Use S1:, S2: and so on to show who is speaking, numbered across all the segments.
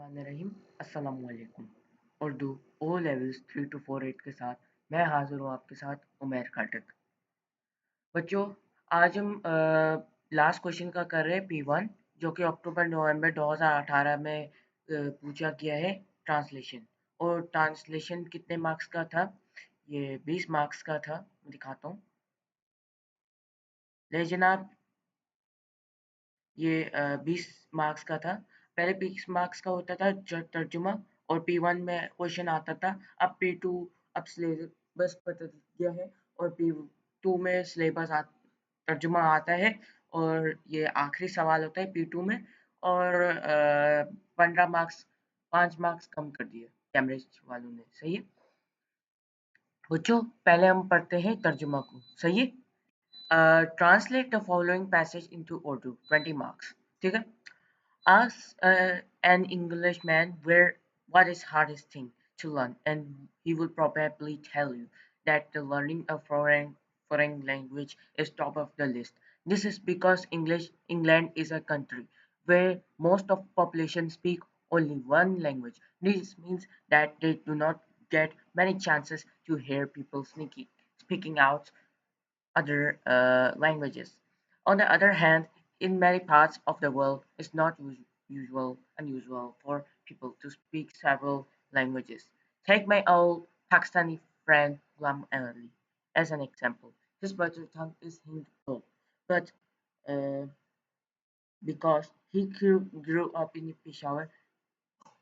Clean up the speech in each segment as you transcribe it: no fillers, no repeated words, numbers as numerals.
S1: बिस्मिल्लाहिर्रहमानिर्रहीम। अस्सलामुअलैकुम। Urdu O levels 3 to 4 8 के साथ मैं हाजिर हूँ आपके साथ उमैर खाटक। बच्चों, आज हम लास्ट क्वेश्चन का कर रहे हैं P1, जो कि अक्टूबर नवंबर 2018 में पूछा गया है। ट्रांसलेशन। और ट्रांसलेशन कितने मार्क्स का था? ये 20 मार्क्स का था। मैं दिखाता हूँ। ले जनाब, ये 20 मार्क्स का था। पहले 20 मार्क्स का होता था तर्जुमा, और P1 में क्वेश्चन आता था। अब P2 अब सिलेबस बदल गया है, और P2 में तर्जुमा आता है, और ये आखिरी सवाल होता है P2 में। और 15 मार्क्स, 5 मार्क्स कम कर दिए कैम्ब्रिज वालों ने। सही है बच्चों, पहले हम पढ़ते हैं तर्जुमा को। सही है। Translate the following passage into Urdu, 20 marks. ठीक है। Ask an Englishman what is hardest thing to learn, and he will probably tell you that the learning a foreign language is top of the list. This is because England is a country where most of population speak only one language. This means that they do not get many chances to hear people speaking out other languages. On the other hand, in many parts of the world, it's not unusual for people to speak several languages. Take my old Pakistani friend Ghulam Ali as an example. His mother tongue is Hindi, but uh, because he grew up in Peshawar,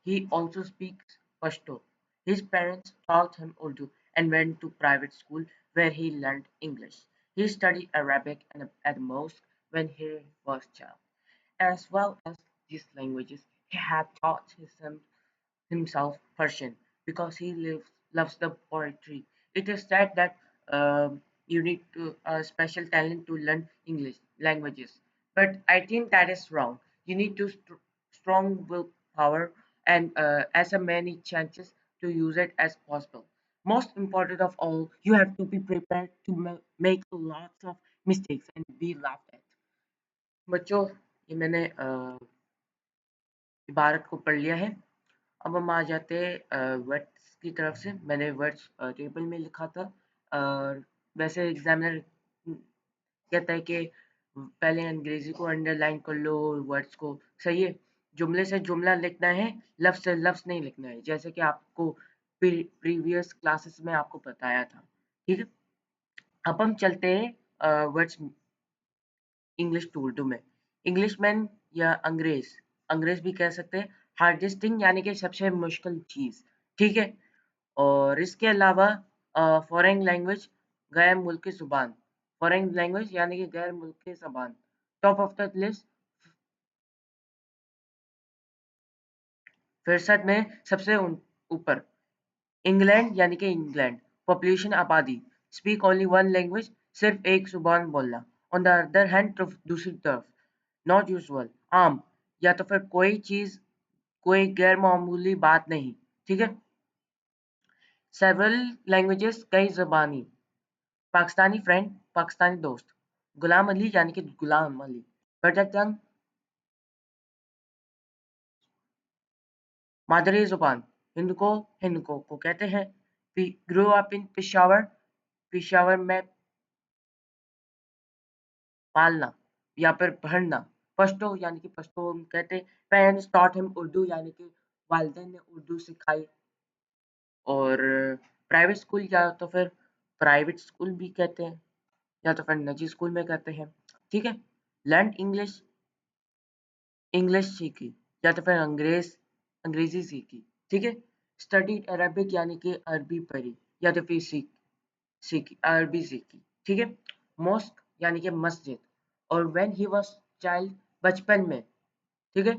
S1: he also speaks Pashto. His parents taught him Urdu and went to private school where he learned English. He studied Arabic at the mosque when he was a child. As well as these languages, he had taught himself Persian because loves the poetry. It is said that you need a special talent to learn English languages, but I think that is wrong. You need to strong willpower and as many chances to use it as possible. Most important of all, you have to be prepared to make lots of mistakes and be laughed at. बच्चों, ये मैंने इबारत को पढ़ लिया है। अब हम आ जाते हैं वर्ड्स की तरफ से। मैंने वर्ड्स टेबल में लिखा था, और वैसे एग्जामिनर कहता है कि पहले अंग्रेजी को अंडरलाइन कर लो, वर्ड्स को। सही है। जुमले से जुमला लिखना है, लफ्ज से लफ्ज नहीं लिखना है, जैसे कि आपको प्रीवियस क्लासेस में आपको बताया था। ठीक है। अब हम चलते हैं वर्ड्स इंग्लिश टू उर्दू में। इंग्लिशमैन या अंग्रेज, अंग्रेज भी कह सकते हैं। हार्डेस्ट थिंग यानी कि सबसे मुश्किल चीज। ठीक है। और इसके अलावा फॉरेन लैंग्वेज, गैर मुल्की जुबान। फॉरेन लैंग्वेज यानी कि गैर मुल्की जुबान। टॉप ऑफ द लिस्ट, फहरिस्त में सबसे ऊपर। इंग्लैंड यानी कि इंग्लैंड, पॉपुलेशन आबादी। स्पीक ओनली वन लैंग्वेज, सिर्फ एक जुबान बोलना। ऑन द अदर हैंड, दूसरी तरफ, नॉट यूजुअल, आम, या तो फिर कोई चीज, कोई गैर मामूली बात नहीं। ठीक है। सेवरल लैंग्वेजेस, कई जबानी। पाकिस्तानी फ्रेंड, पाकिस्तानी दोस्त। गुलाम अली यानी कि गुलाम अली, मदर टंग, मादरी जुबान। हिंदको को कहते हैं। Grow up in Peshawar, Peshawar में पालना या फिर पढ़ना। पश्तो यानी कि पश्तो हम कहते हैं। पेरेंट्स टॉट हिम उर्दू यानी कि वालिदैन ने उर्दू सिखाई। और प्राइवेट स्कूल या तो फिर प्राइवेट स्कूल भी कहते हैं, या तो फिर निजी स्कूल में कहते हैं। ठीक है। लर्न इंग्लिश, इंग्लिश सीखी, या तो फिर अंग्रेजी सीखी। ठीक है। स्टडीड अरबिक यानी कि अरबी पढ़ी, या तो फिर सीखी, अरबी सीखी। ठीक है। मॉस्क यानी कि मस्जिद। और व्हेन ही वाज चाइल्ड, बचपन में। ठीक है।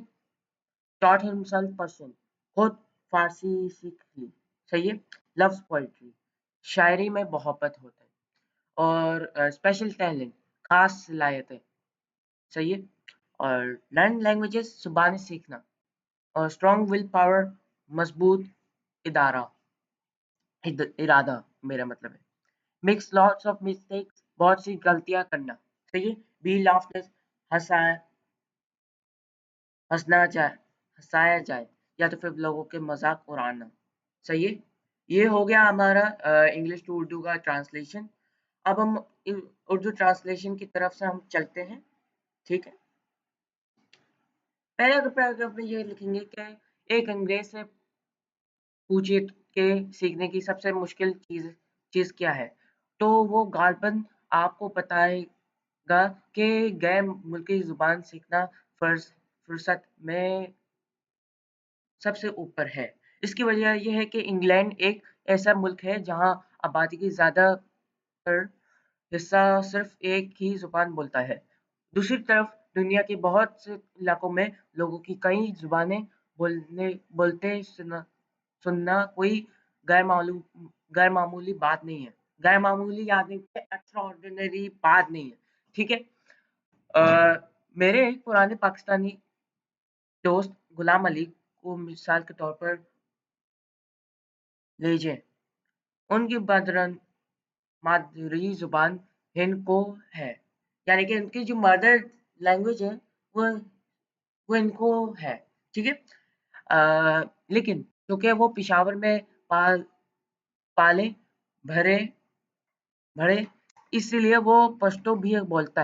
S1: टॉट हिमसेल्फ पर्सन, खुद फारसी सीख ली। सही है। लव्स पोइट्री, शायरी में मोहब्बत होता है। और स्पेशल टैलेंट, खास सलाहियतें। सही है। और लर्न लैंग्वेजेस, जुबानें सीखना। और स्ट्रॉन्ग विल पावर, मजबूत इदारा, इरादा मेरा मतलब है। मेक्स लॉट्स ऑफ मिस्टेक्स, बहुत सी गलतियां करना। सही है। बी लाफ्टर, हंसाया, हंसना जाए, हंसाया जाए, या तो फिर लोगों के मजाक उड़ाना। सही है, ये हो गया हमारा इंग्लिश टू उर्दू का ट्रांसलेशन। अब हम उर्दू ट्रांसलेशन की तरफ से हम चलते हैं। ठीक है, पहले पैराग्राफ में ये लिखेंगे कि एक अंग्रेज से पूछिए कि सीखने की सबसे मुश्किल चीज क्या है, तो वो गालबन आपको बताएगा कि गैर मुल्की जुबान सीखना फुर्सत में सबसे ऊपर है। इसकी वजह यह है कि इंग्लैंड एक ऐसा मुल्क है जहां आबादी की ज्यादातर हिस्सा सिर्फ एक ही जुबान बोलता है। दूसरी तरफ दुनिया के बहुत से इलाकों में लोगों की कई जुबानें बोलते सुनना कोई गैर मामूली बात नहीं है। गैर मामूली यानी कि एक्स्ट्राऑर्डिनरी बात नहीं है। ठीक है, मेरे एक पुराने पाकिस्तानी दोस्त गुलाम अली को मिसाल के तौर पर लीजिए। उनकी मादरी जुबान हिंद को है, यानी कि उनकी जो मदर लैंग्वेज है वो वो इनको है। ठीक है, लेकिन क्योंकि वो पिशावर में पाले भरे भरे इसलिए वो पश्तो भी बोलते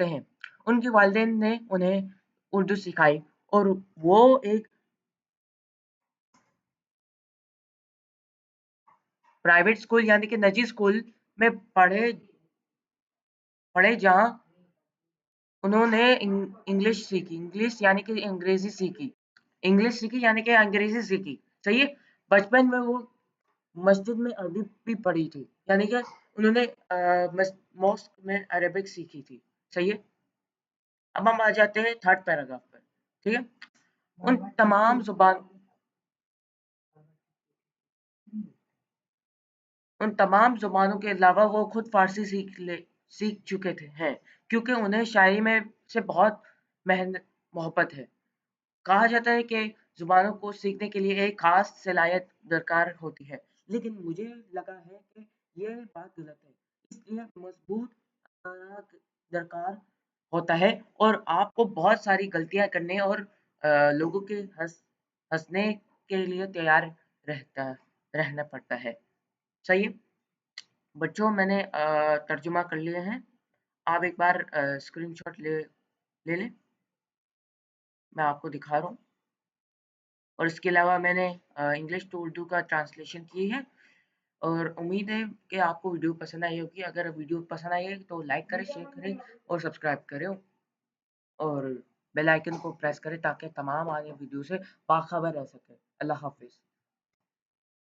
S1: हैं। उनके वालिदैन ने उन्हें उर्दू सिखाई और वो एक प्राइवेट स्कूल यानी कि निजी स्कूल में पढ़े जहाँ उन्होंने इंग्लिश सीखी। इंग्लिश यानी कि अंग्रेजी सीखी। इंग्लिश सीखी यानी कि अंग्रेजी सीखी। सही है, बचपन में वो मस्जिद में अरबी भी पढ़ी थी, यानी कि उन्होंने मॉस्क में अरबिक सीखी थी। सही है, अब हम आ जाते हैं थर्ड पैराग्राफ पर। ठीक है, उन तमाम जुबान उन तमाम जुबानों के अलावा वो खुद फारसी सीख चुके थे हैं, क्योंकि उन्हें शायरी में से बहुत मेहनत मोहब्बत है। कहा जाता है कि जुबानों को सीखने के लिए एक खास सलाहियत दरकार होती है, लेकिन मुझे लगा है कि ये बात गलत है। इसलिए मजबूत दरकार होता है और आपको बहुत सारी गलतियां करने और लोगों के हंसने के लिए तैयार रहता रहना पड़ता है। सही है बच्चों, मैंने तर्जुमा कर लिए हैं। आप एक बार स्क्रीनशॉट ले लें, मैं आपको दिखा रहा हूँ। और इसके अलावा मैंने इंग्लिश टू उर्दू का ट्रांसलेशन की है। और उम्मीद है कि आपको वीडियो पसंद आई होगी। अगर वीडियो पसंद आई है तो लाइक करें, शेयर करें और सब्सक्राइब करें और बेल आइकन को प्रेस करें ताकि तमाम आने वीडियो से बाखबर रह सकें। अल्लाह हाफिज़।